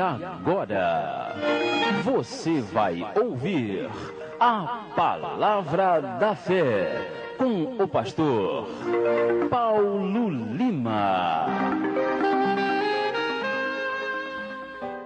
agora você vai ouvir a Palavra da Fé com o pastor Paulo Lima.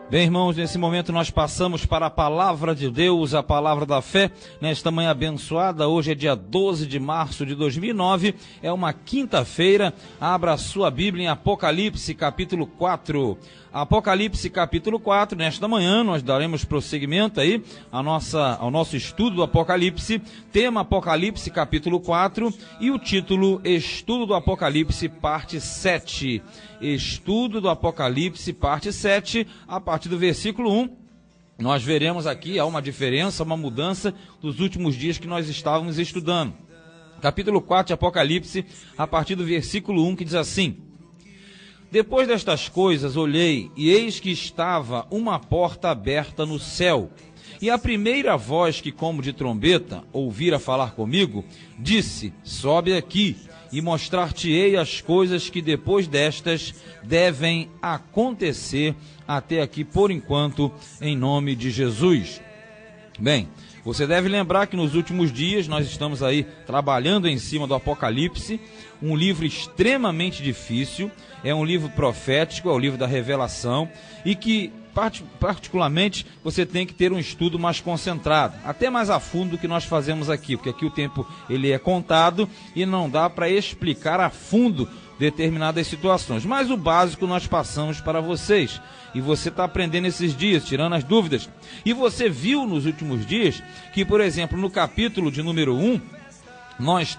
Bem, irmãos, nesse momento nós passamos para a Palavra de Deus, a Palavra da Fé, nesta manhã abençoada. Hoje é dia 12 de março de 2009, é uma quinta-feira. Abra a sua Bíblia em Apocalipse, capítulo 4. Apocalipse, capítulo 4, nesta manhã nós daremos prosseguimento aí ao nosso estudo do Apocalipse, tema Apocalipse, capítulo 4, e o título Estudo do Apocalipse, parte 7. Estudo do Apocalipse, parte 7, a partir do versículo 1. Nós veremos aqui, há uma diferença, uma mudança dos últimos dias que nós estávamos estudando. Capítulo 4 de Apocalipse, a partir do versículo 1, que diz assim: Depois destas coisas olhei, e eis que estava uma porta aberta no céu. E a primeira voz que, como de trombeta, ouvira falar comigo, disse: Sobe aqui, e mostrar-te-ei as coisas que depois destas devem acontecer até aqui por enquanto, em nome de Jesus. Bem, você deve lembrar que nos últimos dias nós estamos aí trabalhando em cima do Apocalipse, um livro extremamente difícil, é um livro profético, é o livro da revelação, e que particularmente você tem que ter um estudo mais concentrado, até mais a fundo do que nós fazemos aqui, porque aqui o tempo ele é contado e não dá para explicar a fundo determinadas situações, mas o básico nós passamos para vocês, e você está aprendendo esses dias, tirando as dúvidas. E você viu nos últimos dias que, por exemplo, no capítulo de número 1, nós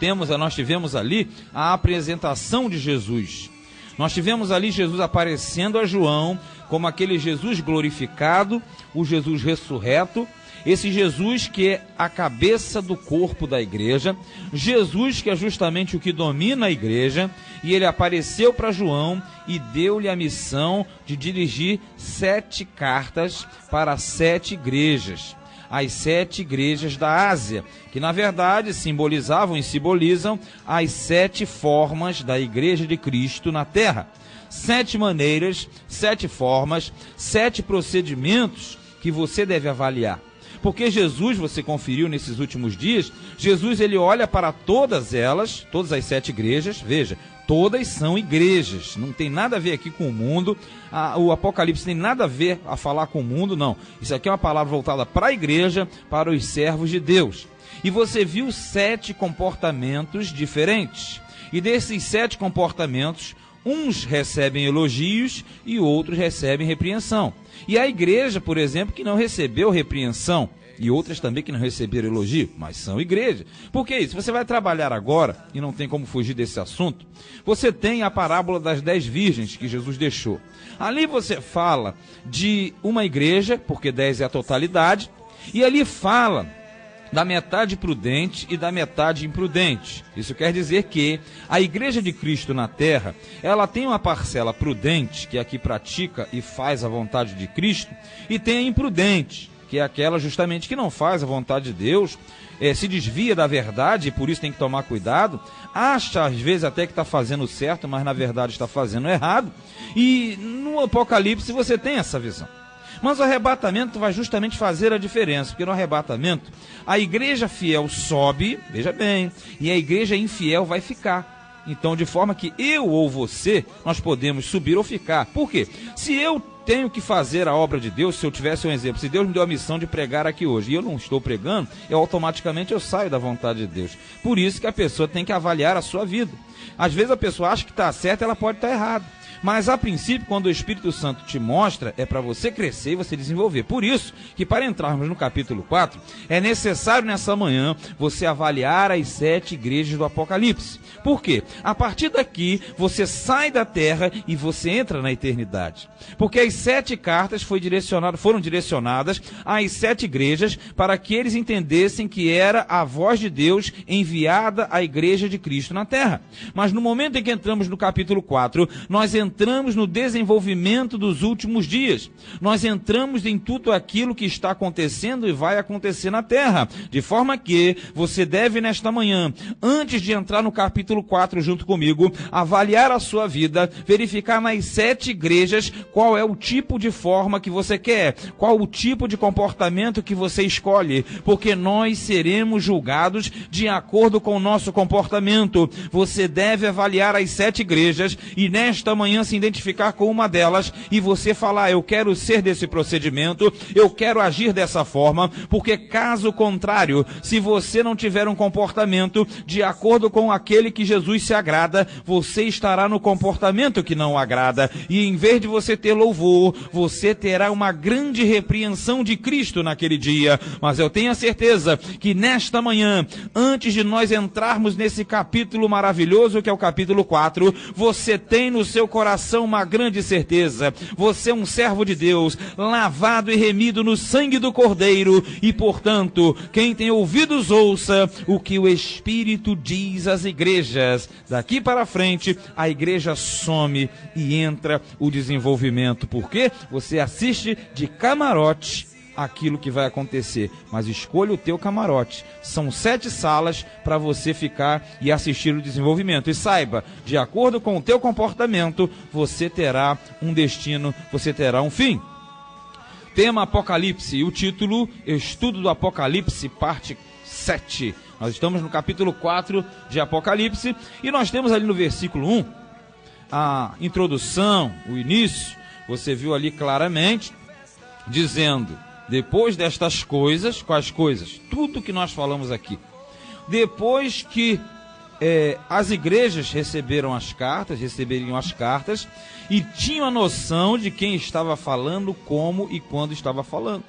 tivemos ali a apresentação de Jesus. Nós tivemos ali Jesus aparecendo a João como aquele Jesus glorificado, o Jesus ressurreto, esse Jesus que é a cabeça do corpo da igreja, Jesus que é justamente o que domina a igreja, e ele apareceu para João e deu-lhe a missão de dirigir 7 cartas para 7 igrejas. As 7 igrejas da Ásia, que na verdade simbolizavam e simbolizam as 7 formas da igreja de Cristo na terra. 7 maneiras, 7 formas, 7 procedimentos que você deve avaliar. Porque Jesus, você conferiu nesses últimos dias, Jesus ele olha para todas elas, todas as 7 igrejas, veja, todas são igrejas, não tem nada a ver aqui com o mundo, o Apocalipse tem nada a ver a falar com o mundo, não. Isso aqui é uma palavra voltada para a igreja, para os servos de Deus. E você viu 7 comportamentos diferentes, e desses 7 comportamentos, uns recebem elogios e outros recebem repreensão. E a igreja, por exemplo, que não recebeu repreensão, e outras também que não receberam elogio, mas são igrejas. Por que isso? Você vai trabalhar agora, e não tem como fugir desse assunto, você tem a parábola das 10 virgens que Jesus deixou. Ali você fala de uma igreja, porque 10 é a totalidade, e ali fala da metade prudente e da metade imprudente. Isso quer dizer que a igreja de Cristo na terra, ela tem uma parcela prudente, que é a que pratica e faz a vontade de Cristo, e tem a imprudente, que é aquela justamente que não faz a vontade de Deus, se desvia da verdade, e por isso tem que tomar cuidado, acha às vezes até que está fazendo certo, mas na verdade está fazendo errado, e no Apocalipse você tem essa visão. Mas o arrebatamento vai justamente fazer a diferença, porque no arrebatamento a igreja fiel sobe, veja bem, e a igreja infiel vai ficar. Então, de forma que eu ou você, nós podemos subir ou ficar. Por quê? Se eu tenho que fazer a obra de Deus, se eu tivesse um exemplo, se Deus me deu a missão de pregar aqui hoje, e eu não estou pregando, automaticamente eu saio da vontade de Deus. Por isso que a pessoa tem que avaliar a sua vida. Às vezes a pessoa acha que está certa, ela pode estar errada. Mas a princípio, quando o Espírito Santo te mostra, é para você crescer e você desenvolver. Por isso que para entrarmos no capítulo 4, é necessário nessa manhã você avaliar as 7 igrejas do Apocalipse. Por quê? A partir daqui, você sai da terra e você entra na eternidade. Porque as 7 cartas foram direcionadas às 7 igrejas para que eles entendessem que era a voz de Deus enviada à igreja de Cristo na terra. Mas no momento em que entramos no capítulo 4, nós entramos entramos no desenvolvimento dos últimos dias. Nós entramos em tudo aquilo que está acontecendo e vai acontecer na terra. De forma que você deve, nesta manhã, antes de entrar no capítulo 4 junto comigo, avaliar a sua vida, verificar nas 7 igrejas qual é o tipo de forma que você quer, qual o tipo de comportamento que você escolhe, porque nós seremos julgados de acordo com o nosso comportamento. Você deve avaliar as 7 igrejas e nesta manhã se identificar com uma delas e você falar: eu quero ser desse procedimento, eu quero agir dessa forma, porque caso contrário, se você não tiver um comportamento de acordo com aquele que Jesus se agrada, você estará no comportamento que não agrada, e em vez de você ter louvor, você terá uma grande repreensão de Cristo naquele dia. Mas eu tenho a certeza que nesta manhã, antes de nós entrarmos nesse capítulo maravilhoso que é o capítulo 4, você tem no seu coração uma grande certeza: você é um servo de Deus, lavado e remido no sangue do Cordeiro, e portanto, quem tem ouvidos ouça o que o Espírito diz às igrejas. Daqui para frente, a igreja some e entra o desenvolvimento, porque você assiste de camarote aquilo que vai acontecer, mas escolha o teu camarote. São 7 salas para você ficar e assistir o desenvolvimento, e saiba, de acordo com o teu comportamento, você terá um destino, você terá um fim. Tema Apocalipse, e o título: Estudo do Apocalipse, parte 7. Nós estamos no capítulo 4 de Apocalipse, e nós temos ali no versículo 1, a introdução, o início. Você viu ali claramente, dizendo: depois destas coisas, quais coisas? Tudo que nós falamos aqui. Depois que as igrejas receberiam as cartas, e tinham a noção de quem estava falando, como e quando estava falando.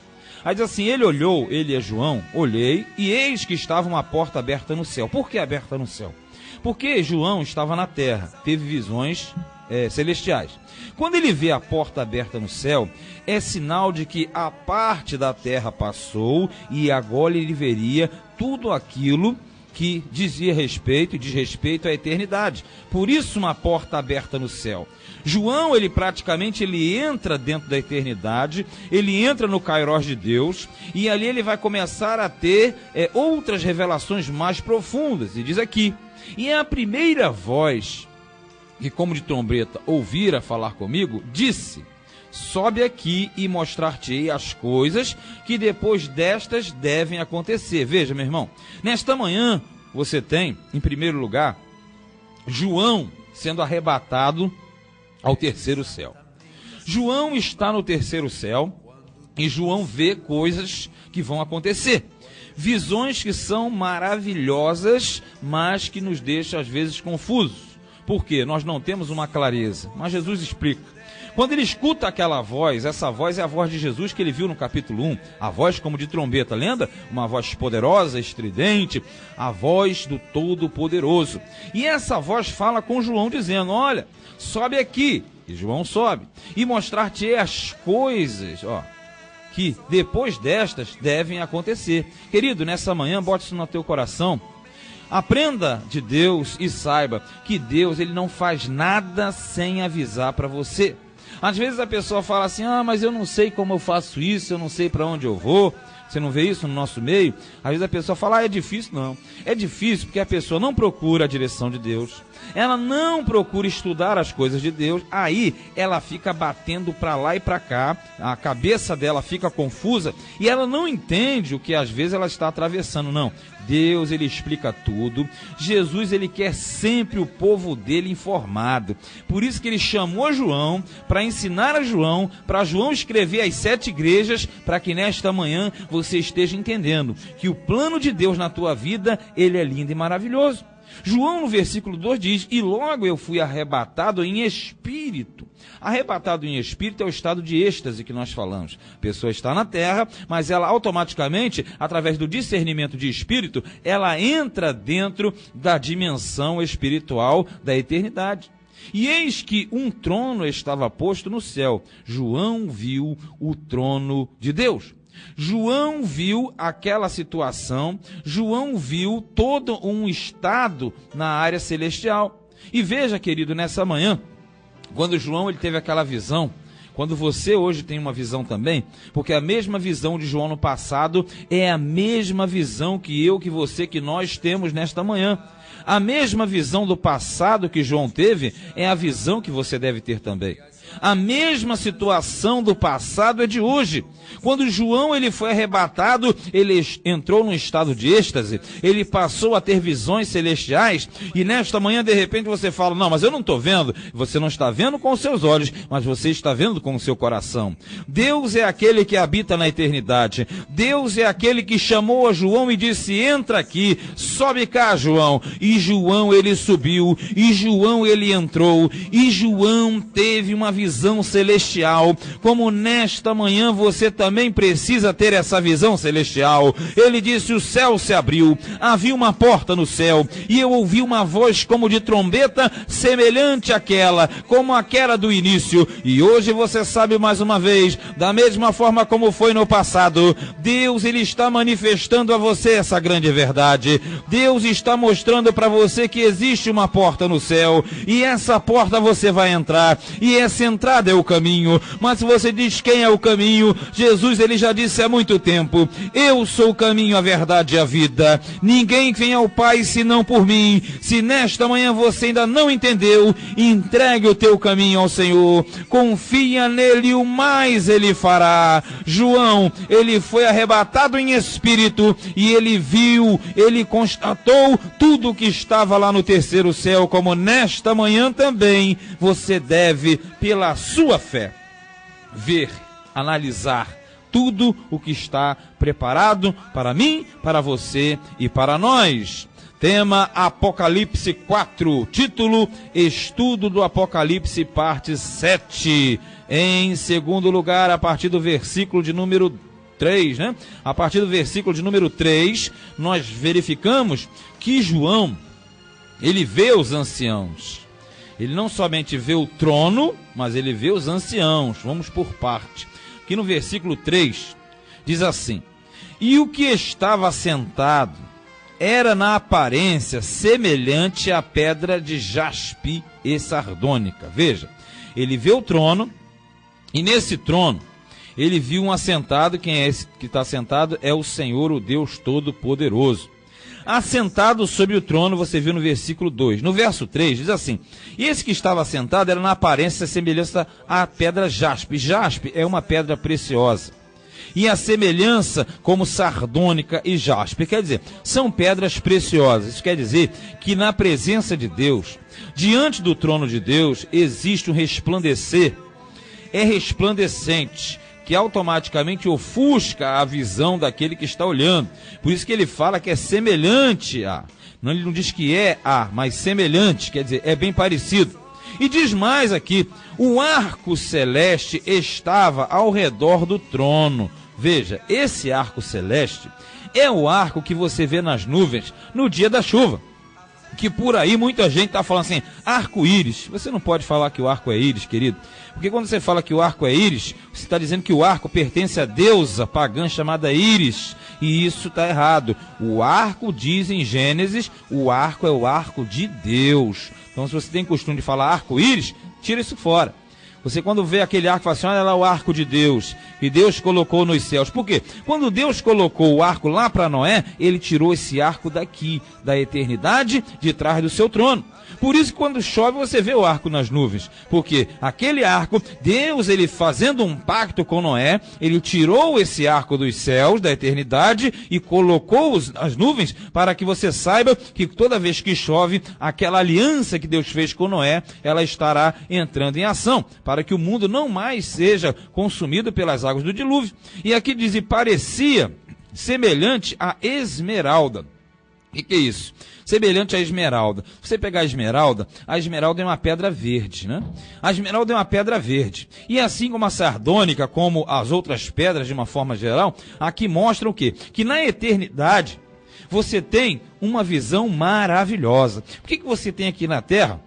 Aí diz assim: ele olhou, ele é João, olhei, e eis que estava uma porta aberta no céu. Por que aberta no céu? Porque João estava na terra, teve visões celestiais. Quando ele vê a porta aberta no céu, é sinal de que a parte da terra passou, e agora ele veria tudo aquilo que dizia respeito e diz respeito à eternidade. Por isso, uma porta aberta no céu. João, ele entra dentro da eternidade, ele entra no Kairos de Deus, e ali ele vai começar a ter outras revelações mais profundas. E diz aqui: e é a primeira voz que, como de trombeta, ouvira falar comigo, disse: sobe aqui e mostrar-te-ei as coisas que depois destas devem acontecer. Veja, meu irmão, nesta manhã você tem, em primeiro lugar, João sendo arrebatado ao terceiro céu. João está no terceiro céu e João vê coisas que vão acontecer. Visões que são maravilhosas, mas que nos deixam às vezes confusos. Por quê? Nós não temos uma clareza, mas Jesus explica. Quando ele escuta aquela voz, essa voz é a voz de Jesus que ele viu no capítulo 1, a voz como de trombeta, lembra? Uma voz poderosa, estridente, a voz do Todo-Poderoso. E essa voz fala com João dizendo: olha, sobe aqui. E João sobe. E mostrar-te as coisas, que depois destas devem acontecer. Querido, nessa manhã, bote isso no teu coração. Aprenda de Deus e saiba que Deus, ele não faz nada sem avisar para você. Às vezes a pessoa fala assim: mas eu não sei como eu faço isso, eu não sei para onde eu vou. Você não vê isso no nosso meio? Às vezes a pessoa fala: é difícil. Não, é difícil porque a pessoa não procura a direção de Deus, ela não procura estudar as coisas de Deus, aí ela fica batendo para lá e para cá, a cabeça dela fica confusa e ela não entende o que às vezes ela está atravessando. Não, Deus, ele explica tudo. Jesus, ele quer sempre o povo dele informado. Por isso que ele chamou João, para ensinar a João, para João escrever as 7 igrejas, para que nesta manhã você esteja entendendo que o plano de Deus na tua vida, ele é lindo e maravilhoso. João, no versículo 2, diz: e logo eu fui arrebatado em espírito. Arrebatado em espírito é o estado de êxtase que nós falamos. A pessoa está na terra, mas ela automaticamente, através do discernimento de espírito, ela entra dentro da dimensão espiritual da eternidade. E eis que um trono estava posto no céu. João viu o trono de Deus. João viu aquela situação, João viu todo um estado na área celestial. E veja, querido, nessa manhã, Quando João ele teve aquela visão, quando você hoje tem uma visão também, porque a mesma visão de João no passado é a mesma visão que eu, que você, que nós temos nesta manhã. A mesma visão do passado que João teve é a visão que você deve ter também. A mesma situação do passado é de hoje. Quando João ele foi arrebatado, ele entrou num estado de êxtase, ele passou a ter visões celestiais, e nesta manhã de repente você fala, não, mas eu não estou vendo. Você não está vendo com os seus olhos, mas você está vendo com o seu coração. Deus é aquele que habita na eternidade. Deus é aquele que chamou a João e disse, entra aqui, sobe cá, João. E João ele subiu, e João ele entrou, e João teve uma visão celestial. Como nesta manhã você também precisa ter essa visão celestial. Ele disse, o céu se abriu, havia uma porta no céu, e eu ouvi uma voz como de trombeta, semelhante àquela, como aquela do início. E hoje você sabe mais uma vez, da mesma forma como foi no passado, Deus ele está manifestando a você essa grande verdade. Deus está mostrando para você que existe uma porta no céu, e essa porta você vai entrar, e essa entrada é o caminho. Mas se você diz quem é o caminho, Jesus ele já disse há muito tempo, eu sou o caminho, a verdade e a vida. Ninguém vem ao Pai senão por mim. Se nesta manhã você ainda não entendeu, entregue o teu caminho ao Senhor, confia nele, o mais ele fará. João, ele foi arrebatado em espírito, e ele viu, ele constatou tudo o que estava lá no terceiro céu, como nesta manhã também você deve, pela sua fé, ver, analisar tudo o que está preparado para mim, para você e para nós. Tema Apocalipse 4, título Estudo do Apocalipse, parte 7. Em segundo lugar, a partir do versículo de número 3, né? A partir do versículo de número 3, nós verificamos que João, ele vê os anciãos. Ele não somente vê o trono, mas ele vê os anciãos. Vamos por parte. Aqui no versículo 3, diz assim, e o que estava sentado era na aparência semelhante à pedra de jaspe e sardônica. Veja, ele vê o trono, e nesse trono, ele viu um assentado. Quem é esse que está sentado? É o Senhor, o Deus Todo-Poderoso. Assentado sobre o trono, você viu no versículo 2. No verso 3, diz assim, e esse que estava assentado era na aparência semelhança à pedra jaspe. Jaspe é uma pedra preciosa. E a semelhança como sardônica e jaspe. Quer dizer, são pedras preciosas. Isso quer dizer que na presença de Deus, diante do trono de Deus, existe um resplandecer. É resplandecente, que automaticamente ofusca a visão daquele que está olhando. Por isso que ele fala que é semelhante a. Não, ele não diz que é a, mas semelhante, quer dizer, é bem parecido. E diz mais aqui, o arco celeste estava ao redor do trono. Veja, esse arco celeste é o arco que você vê nas nuvens no dia da chuva. Que por aí muita gente está falando assim, arco-íris. Você não pode falar que o arco é íris, querido. Porque quando você fala que o arco é íris, você está dizendo que o arco pertence à deusa pagã chamada Íris. E isso está errado. O arco, diz em Gênesis, o arco é o arco de Deus. Então se você tem costume de falar arco-íris, tira isso fora. Você quando vê aquele arco, fala assim, olha lá o arco de Deus, que Deus colocou nos céus. Por quê? Quando Deus colocou o arco lá para Noé, ele tirou esse arco daqui, da eternidade, de trás do seu trono. Por isso que quando chove você vê o arco nas nuvens, porque aquele arco, Deus ele fazendo um pacto com Noé, ele tirou esse arco dos céus, da eternidade, e colocou as nuvens para que você saiba que toda vez que chove, aquela aliança que Deus fez com Noé, ela estará entrando em ação, para que o mundo não mais seja consumido pelas águas do dilúvio. E aqui diz, e parecia semelhante a esmeralda. O que é isso? Semelhante à esmeralda. Você pegar a esmeralda é uma pedra verde, né? A esmeralda é uma pedra verde. E assim como a sardônica, como as outras pedras de uma forma geral, aqui mostram o quê? Que na eternidade você tem uma visão maravilhosa. Por que você tem aqui na Terra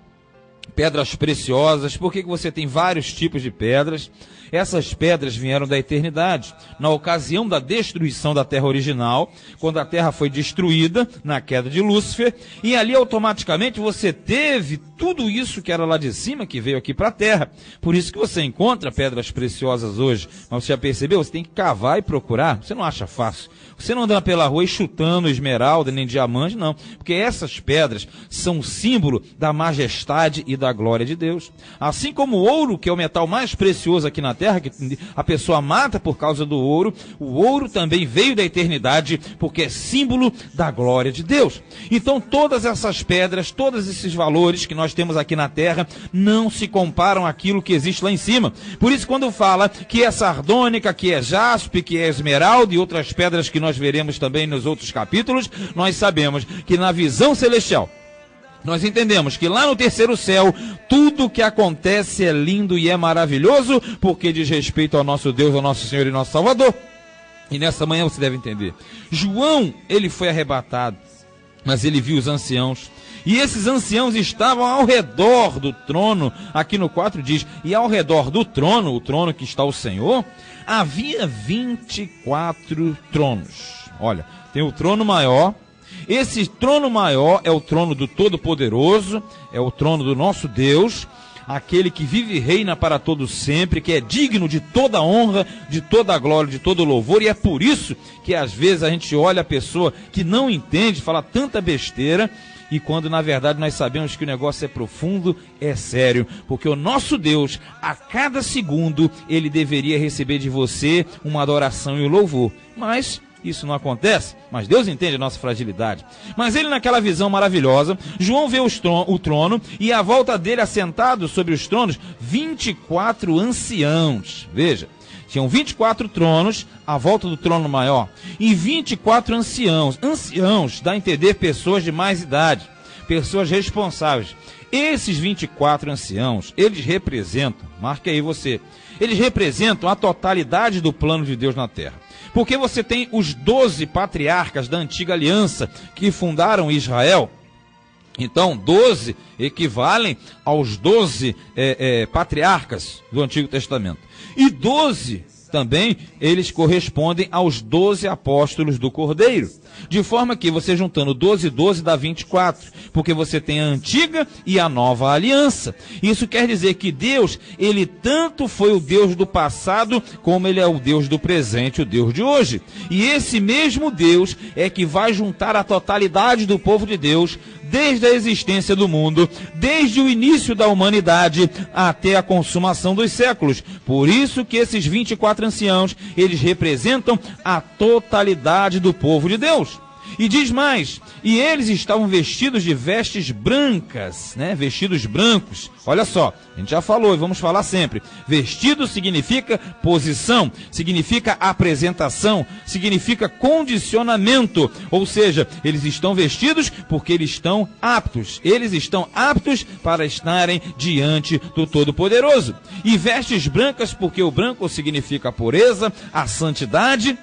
pedras preciosas? Por que você tem vários tipos de pedras? Essas pedras vieram da eternidade, na ocasião da destruição da terra original, quando a terra foi destruída na queda de Lúcifer, e ali automaticamente você teve tudo isso que era lá de cima, que veio aqui para a terra. Por isso que você encontra pedras preciosas hoje. Mas você já percebeu? Você tem que cavar e procurar. Você não acha fácil. Você não anda pela rua e chutando esmeralda nem diamante, não. Porque essas pedras são símbolo da majestade e da glória de Deus. Assim como o ouro, que é o metal mais precioso aqui na terra, que a pessoa mata por causa do ouro, o ouro também veio da eternidade, porque é símbolo da glória de Deus. Então todas essas pedras, todos esses valores que nós temos aqui na terra, não se comparam àquilo que existe lá em cima. Por isso, quando fala que é sardônica, que é jaspe, que é esmeralda e outras pedras que nós veremos também nos outros capítulos, nós sabemos que na visão celestial, nós entendemos que lá no terceiro céu, tudo que acontece é lindo e é maravilhoso, porque diz respeito ao nosso Deus, ao nosso Senhor e nosso Salvador. E nessa manhã você deve entender. João, ele foi arrebatado, mas ele viu os anciãos. E esses anciãos estavam ao redor do trono. Aqui no 4 diz, e ao redor do trono, o trono que está o Senhor, havia 24 tronos. Olha, tem o trono maior. Esse trono maior é o trono do Todo-Poderoso, é o trono do nosso Deus, aquele que vive e reina para todo sempre, que é digno de toda honra, de toda glória, de todo louvor. E é por isso que às vezes a gente olha a pessoa que não entende, fala tanta besteira, e quando na verdade nós sabemos que o negócio é profundo, é sério, porque o nosso Deus, a cada segundo, ele deveria receber de você uma adoração e um louvor. Mas isso não acontece, mas Deus entende a nossa fragilidade. Mas ele, naquela visão maravilhosa, João vê o trono, e à volta dele, assentados sobre os tronos, 24 anciãos. Veja, tinham 24 tronos à volta do trono maior, e 24 anciãos. Anciãos dá a entender pessoas de mais idade, pessoas responsáveis. Esses 24 anciãos, eles representam, marque aí você, eles representam a totalidade do plano de Deus na terra. Porque você tem os 12 patriarcas da antiga aliança que fundaram Israel. Então, 12 equivalem aos 12 patriarcas do Antigo Testamento. E 12 também, eles correspondem aos 12 apóstolos do Cordeiro. De forma que você juntando 12 e 12 dá 24, porque você tem a antiga e a nova aliança. Isso quer dizer que Deus, ele tanto foi o Deus do passado, como ele é o Deus do presente, o Deus de hoje. E esse mesmo Deus é que vai juntar a totalidade do povo de Deus, desde a existência do mundo, desde o início da humanidade até a consumação dos séculos. Por isso que esses 24 anciãos, eles representam a totalidade do povo de Deus. E diz mais, e eles estavam vestidos de vestes brancas, né? Vestidos brancos. Olha só, a gente já falou e vamos falar sempre. Vestido significa posição, significa apresentação, significa condicionamento. Ou seja, eles estão vestidos porque eles estão aptos. Eles estão aptos para estarem diante do Todo-Poderoso. E vestes brancas porque o branco significa a pureza, a santidade,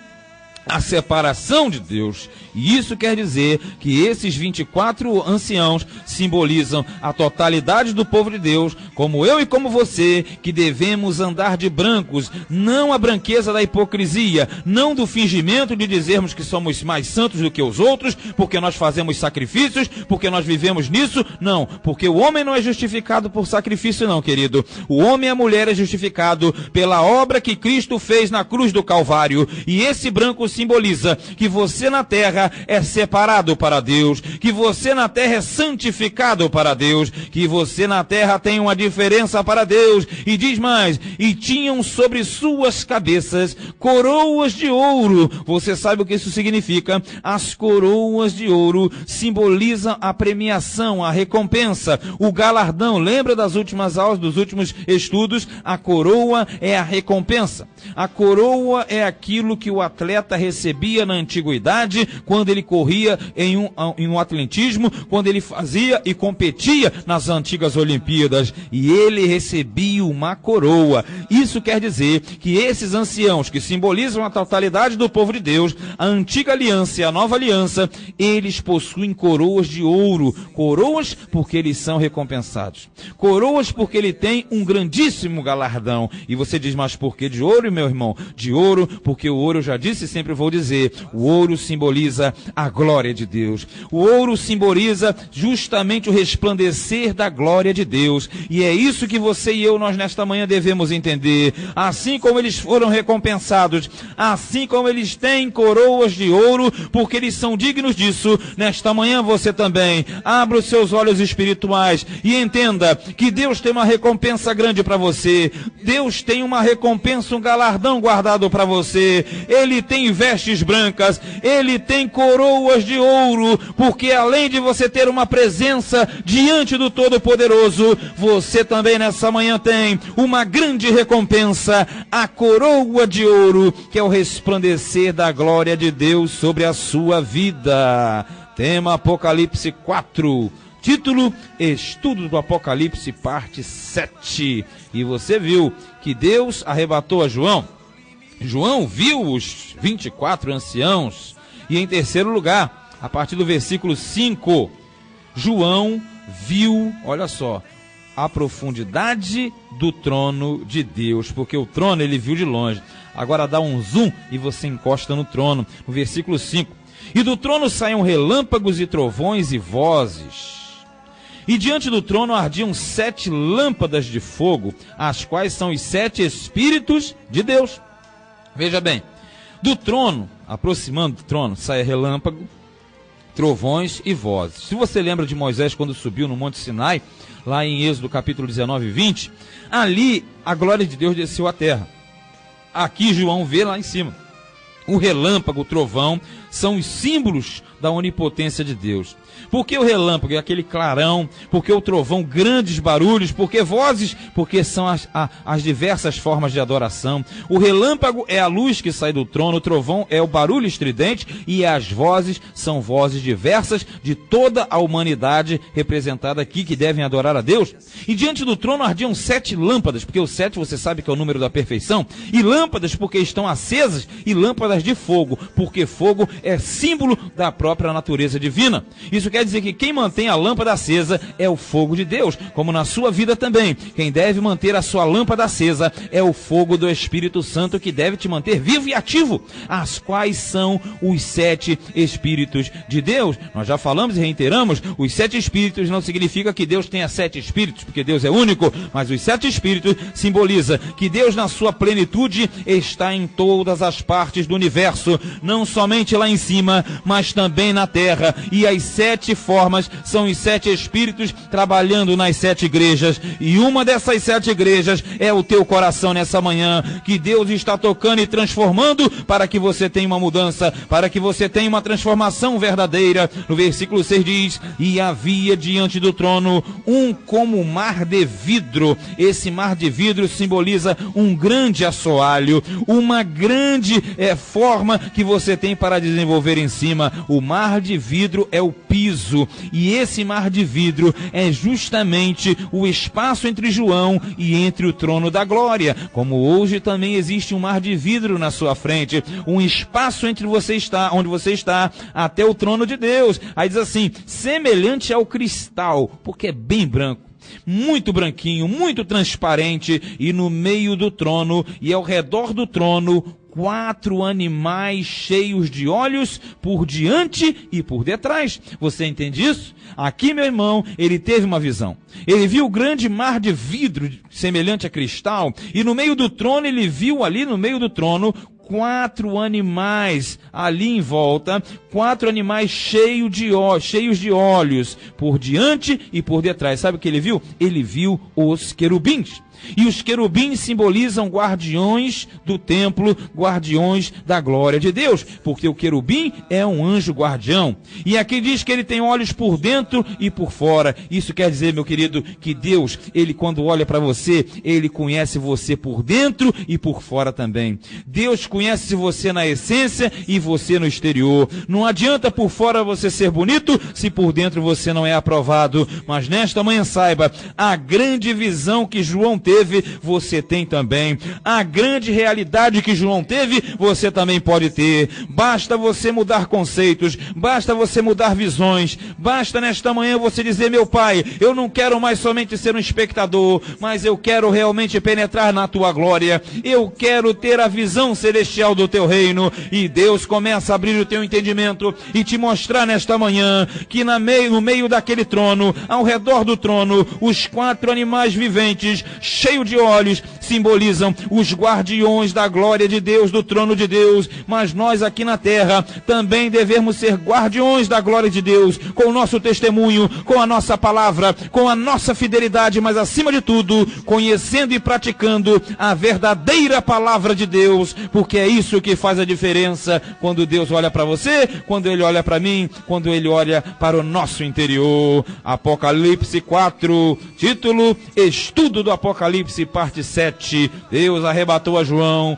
a separação de Deus. E isso quer dizer que esses 24 anciãos simbolizam a totalidade do povo de Deus, como eu e como você, que devemos andar de brancos, não a branqueza da hipocrisia, não do fingimento de dizermos que somos mais santos do que os outros, porque nós fazemos sacrifícios, porque nós vivemos nisso, não, porque o homem não é justificado por sacrifício não, querido. O homem e a mulher é justificado pela obra que Cristo fez na cruz do Calvário, e esse branco simboliza que você na terra é separado para Deus, que você na terra é santificado para Deus, que você na terra tem uma diferença para Deus. E diz mais, e tinham sobre suas cabeças coroas de ouro. Você sabe o que isso significa? As coroas de ouro simbolizam a premiação, a recompensa, o galardão. Lembra das últimas aulas, dos últimos estudos? A coroa é a recompensa. A coroa é aquilo que o atleta recebia na antiguidade, quando ele corria em um atletismo, quando ele fazia e competia nas antigas Olimpíadas, e ele recebia uma coroa. Isso quer dizer que esses anciãos, que simbolizam a totalidade do povo de Deus, a antiga aliança e a nova aliança, eles possuem coroas de ouro. Coroas porque eles são recompensados. Coroas porque ele tem um grandíssimo galardão. E você diz, mas por que de ouro, meu irmão? De ouro, porque o ouro, eu já disse, sempre sempre vou dizer, o ouro simboliza a glória de Deus. O ouro simboliza justamente o resplandecer da glória de Deus. E é isso que você e eu, nós nesta manhã devemos entender. Assim como eles foram recompensados, assim como eles têm coroas de ouro, porque eles são dignos disso, nesta manhã você também abra os seus olhos espirituais e entenda que Deus tem uma recompensa grande para você. Deus tem uma recompensa, um galardão guardado para você. Ele tem vestes brancas, Ele tem coroas de ouro, porque além de você ter uma presença diante do Todo-Poderoso, você também nessa manhã tem uma grande recompensa, a coroa de ouro, que é o resplandecer da glória de Deus sobre a sua vida. Tema Apocalipse 4. Título, Estudo do Apocalipse, parte 7. E você viu que Deus arrebatou a João. João viu os 24 anciãos. E em terceiro lugar, a partir do versículo 5, João viu, olha só, a profundidade do trono de Deus. Porque o trono ele viu de longe. Agora dá um zoom e você encosta no trono. No versículo 5. E do trono saíam relâmpagos e trovões e vozes. E diante do trono ardiam 7 lâmpadas de fogo, as quais são os 7 Espíritos de Deus. Veja bem, do trono, aproximando do trono, sai relâmpago, trovões e vozes. Se você lembra de Moisés quando subiu no Monte Sinai, lá em Êxodo capítulo 19 e 20, ali a glória de Deus desceu à terra. Aqui João vê lá em cima. O relâmpago, o trovão, são os símbolos da onipotência de Deus. Por que o relâmpago é aquele clarão? Por que o trovão, grandes barulhos? Por que vozes? Porque são as diversas formas de adoração. O relâmpago é a luz que sai do trono, o trovão é o barulho estridente e as vozes são vozes diversas de toda a humanidade representada aqui que devem adorar a Deus. E diante do trono ardiam 7 lâmpadas, porque o 7 você sabe que é o número da perfeição, e lâmpadas porque estão acesas, e lâmpadas de fogo, porque fogo é símbolo da própria natureza divina. Isso quer dizer que quem mantém a lâmpada acesa é o fogo de Deus, como na sua vida também. Quem deve manter a sua lâmpada acesa é o fogo do Espírito Santo, que deve te manter vivo e ativo, as quais são os 7 Espíritos de Deus. Nós já falamos e reiteramos, os 7 Espíritos não significa que Deus tenha 7 Espíritos, porque Deus é único, mas os 7 Espíritos simboliza que Deus na sua plenitude está em todas as partes do universo, não somente lá em cima, mas também na terra, e as 7 formas são os 7 Espíritos trabalhando nas 7 igrejas, e uma dessas 7 igrejas é o teu coração nessa manhã, que Deus está tocando e transformando para que você tenha uma mudança, para que você tenha uma transformação verdadeira. No versículo 6 diz, e havia diante do trono um como mar de vidro. Esse mar de vidro simboliza um grande assoalho, uma grande forma que você tem para desenvolver em cima. O mar de vidro é o piso, e esse mar de vidro é justamente o espaço entre João e entre o trono da glória, como hoje também existe um mar de vidro na sua frente, um espaço entre onde você está até o trono de Deus. Aí diz assim, semelhante ao cristal, porque é bem branco, muito branquinho, muito transparente, e no meio do trono e ao redor do trono 4 animais cheios de olhos por diante e por detrás. Você entende isso? Aqui, meu irmão, ele teve uma visão. Ele viu o grande mar de vidro semelhante a cristal, e no meio do trono ele viu ali no meio do trono 4 animais ali em volta, 4 animais cheios de olhos por diante e por detrás. Sabe o que ele viu? Ele viu os querubins. E os querubins simbolizam guardiões do templo, guardiões da glória de Deus, porque o querubim é um anjo guardião. E aqui diz que ele tem olhos por dentro e por fora. Isso quer dizer, meu querido, que Deus, ele quando olha para você, ele conhece você por dentro e por fora também. Deus conhece você na essência e você no exterior. Não adianta por fora você ser bonito, se por dentro você não é aprovado. Mas nesta manhã saiba, a grande visão que João teve, você tem também. A grande realidade que João teve, você também pode ter. Basta você mudar conceitos, basta você mudar visões, basta nesta manhã você dizer: meu Pai, eu não quero mais somente ser um espectador, mas eu quero realmente penetrar na tua glória, eu quero ter a visão celestial do teu reino. E Deus começa a abrir o teu entendimento e te mostrar nesta manhã que no meio daquele trono, ao redor do trono, os 4 animais viventes, cheios de olhos, simbolizam os guardiões da glória de Deus, do trono de Deus. Mas nós aqui na terra também devemos ser guardiões da glória de Deus, com o nosso testemunho, com a nossa palavra, com a nossa fidelidade, mas acima de tudo, conhecendo e praticando a verdadeira palavra de Deus, porque é isso que faz a diferença quando Deus olha para você, quando Ele olha para mim, quando Ele olha para o nosso interior. Apocalipse 4, título: Estudo do Apocalipse, parte 7. Deus arrebatou a João.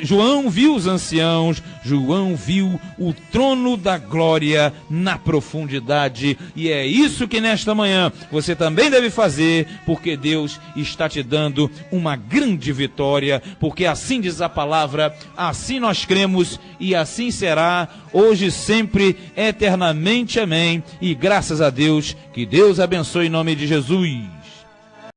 João viu os anciãos, João viu o trono da glória na profundidade. E é isso que nesta manhã você também deve fazer, porque Deus está te dando uma grande vitória, porque assim diz a palavra, assim nós cremos e assim será, hoje, sempre, eternamente. Amém. E graças a Deus, que Deus abençoe em nome de Jesus.